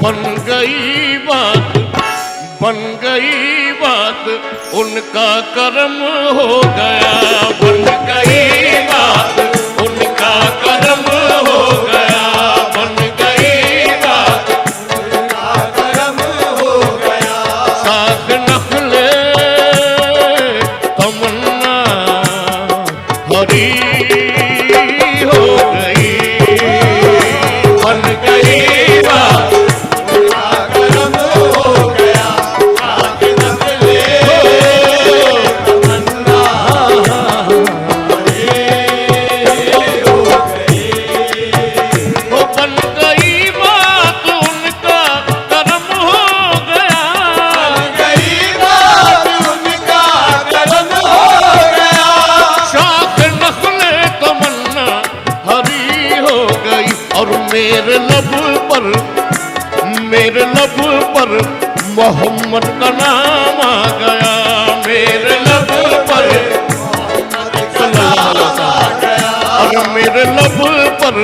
बन गई बात उनका कर्म हो गया। बन गई बात उनका कर्म हो गया। बन गई बात उनका कर्म हो गया। साख नखले तमन्ना हरी हो गई। बन गई बात उनका कर्म हो गया। साख नखले तमन्ना हरी हो गई। वो बन गई बात उनका कर्म हो गया। बन गई बात उनका कर्म हो गया। शाख नखले तमन्ना हरी हो गई। और मेरे लब पर मोहम्मद का नाम आ गया। मेरे लब पर मोहम्मद आ गया। और मेरे लब पर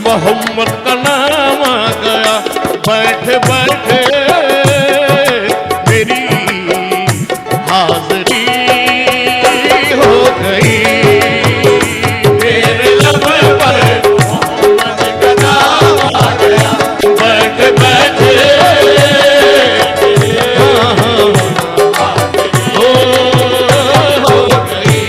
मोहम्मद का नाम आ गया। बैठे बैठे मेरी हाज़री हो गई। मेरे लब पर मोहम्मद का नाम आ गया। बैठे बैठे हो गई।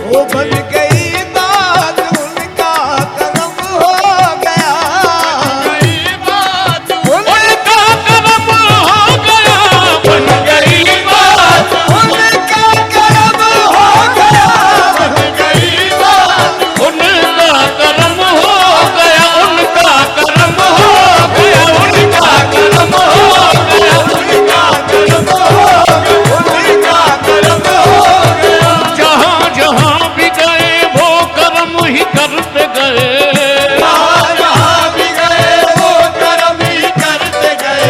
वो बन गई बात उनका कर्म हो गया। गई बात उनका कर्म हो गया। बन गई बात उनका कर्म हो गया। बन गई बात उनका कर्म हो गया। उनका कर्म हो गया। उनका कर्म हो गया। उनका कर्म हो गया। उनका कर्म हो गया। जहाँ जहाँ भी गए वो कर्म ही करते गए। जहाँ भी गए वो कर्म ही करते गए।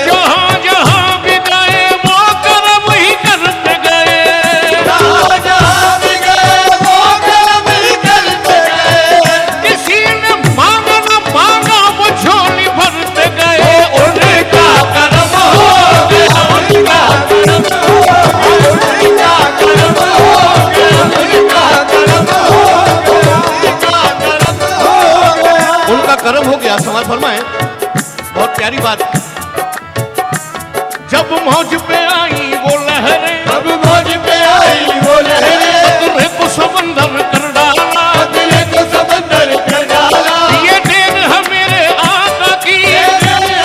जहाँ जहाँ भी गए वो कर्म ही करते गए। जहाँ भी गए वो कर्म ही करते गए। किसी ने मांगा न मांगा वो झोली भरते गए। उनका कर्म हो गया। उनका कर्म हो गया। उनका कर्म हो गया। उनका कर्म हो गया। उनका कर्म हो गया। उनका कर्म हो गया। समाज फरमाए बहुत प्यारी बात। जब मौज पे आई वो लहरें, अब मौज पे आई वो लहरें। तुझे को समंदर कर डाला। बदले को समंदर कर डाला। ये देन है मेरे आका की। हमें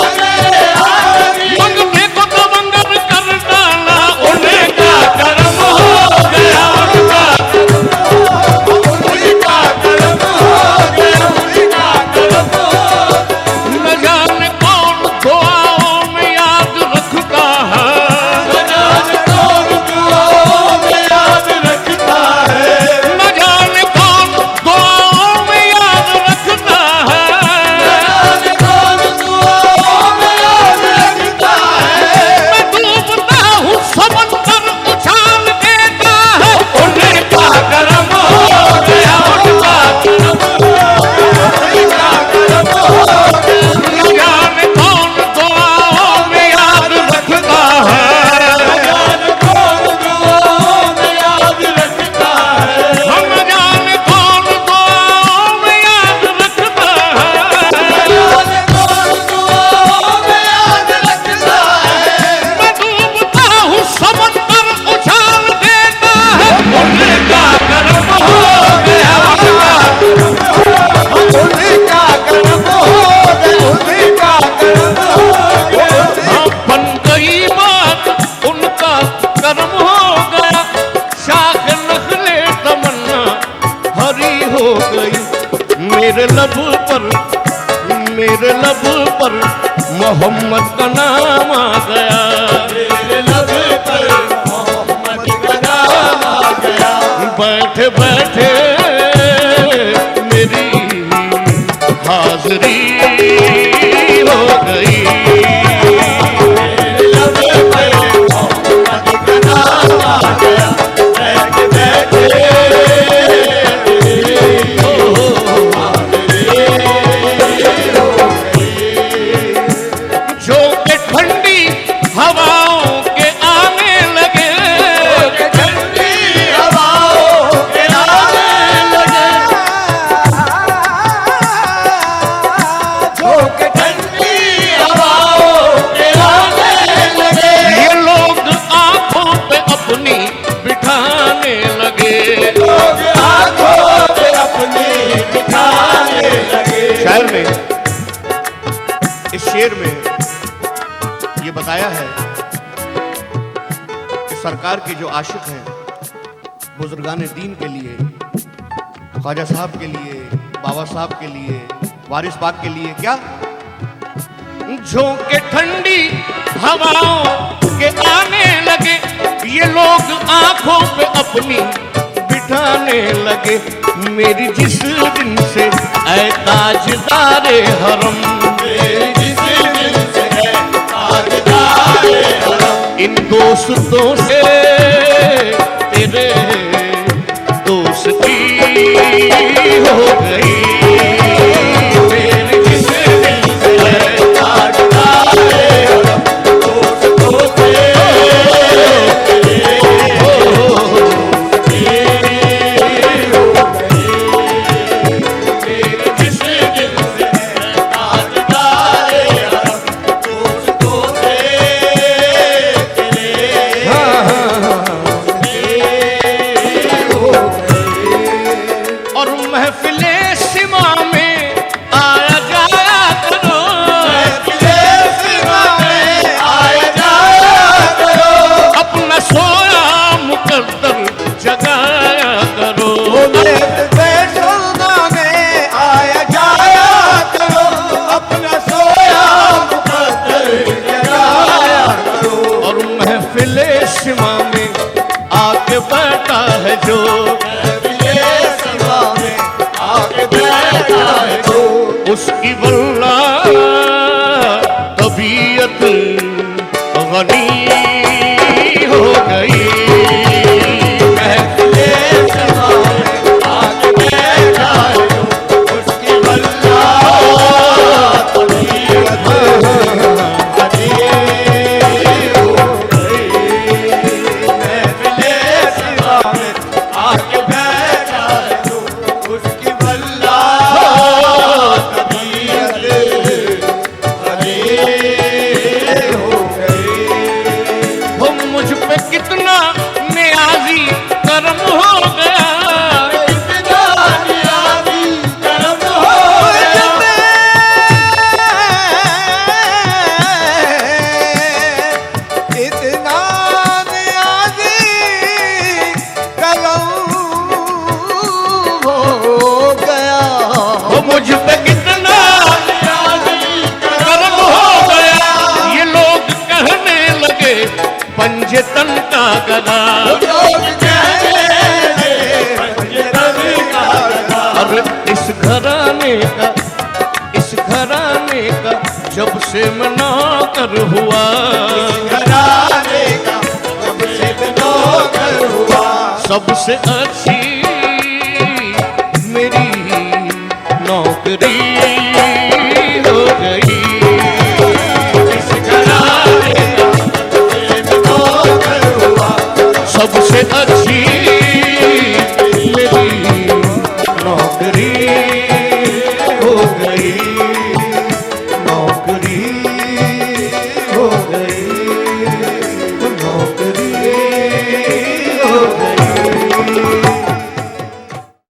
आगे मंगने को समंदर कर डाला। उनका कर्म हो गया। उनका उनका कर्म हो गया। उनका कर्म हो न जाने कौन दुआओं में याद रखता है। न जाने कौन दुआओं में याद रखता है। न जाने कौन दुआओं में याद रखता है। न जाने कौन दुआओं में याद रखता है। मैं डूबता हूँ समंदर उछाल देता है। उनका कर्म हो गया। उनका कर्म हो गया। उनका कर्म हो गया। न जाने कौन दुआओं में याद रखता है। न जाने कौन दुआओं में याद रखता है। हम जाने कौन दुआओं में याद रखता है। न जाने कौन दुआओं में याद रखता है। मैं डूबता हूँ समंदर उछाल देता है। उनका कर्म हो गया। उनका कर्म हो गया। उनका कर्म हो गया। हाँ, बन गई बात उनका कर्म हो गया। शाख नखले तमन्ना हरी हो गई। मेरे लब पर मोहम्मद का नाम आ गया। मेरे लब पर मोहम्मद का नाम आ गया। बैठे बैठे मेरी हाज़री हो गई। मेरे लब पर मोहम्मद का नाम आ गया। बैठे बैठे सरकार के जो आशिक हैं, बुजुर्गान दीन के लिए, ख्वाजा साहब के लिए, बाबा साहब के लिए, वारिस पाक के लिए, क्या झोंके ठंडी हवाओं के आने लगे, ये लोग आंखों पे अपनी बिठाने लगे। मेरी जिस दिन से ऐ ताजदारे हरम, मेरी जिस दिन से है ताजदारे हरम, इन दोस्तों से तेरे दोस्ती हो गई। मेरी जिस दिन से है ताजदारे हरम, दोस्तों से उसकी वल्ला तबीयत गनी हो गई। उसकी वल्ला तबीयत गनी हो गई। महफिले समा में आके बैठा जो, उसकी वल्ला कितना नियाज़ी करम हो गया, इतना नियाज़ी करम हो गया, इतना नियाज़ी करम हो गया। वो मुझ पे कितना नियाज़ी करम हो गया, ये लोग कहने लगे पंजतन का गदा। और इस घराने का जब से मैं नौकर हुआ, सबसे अच्छी मेरी नौकरी हो गई। सबसे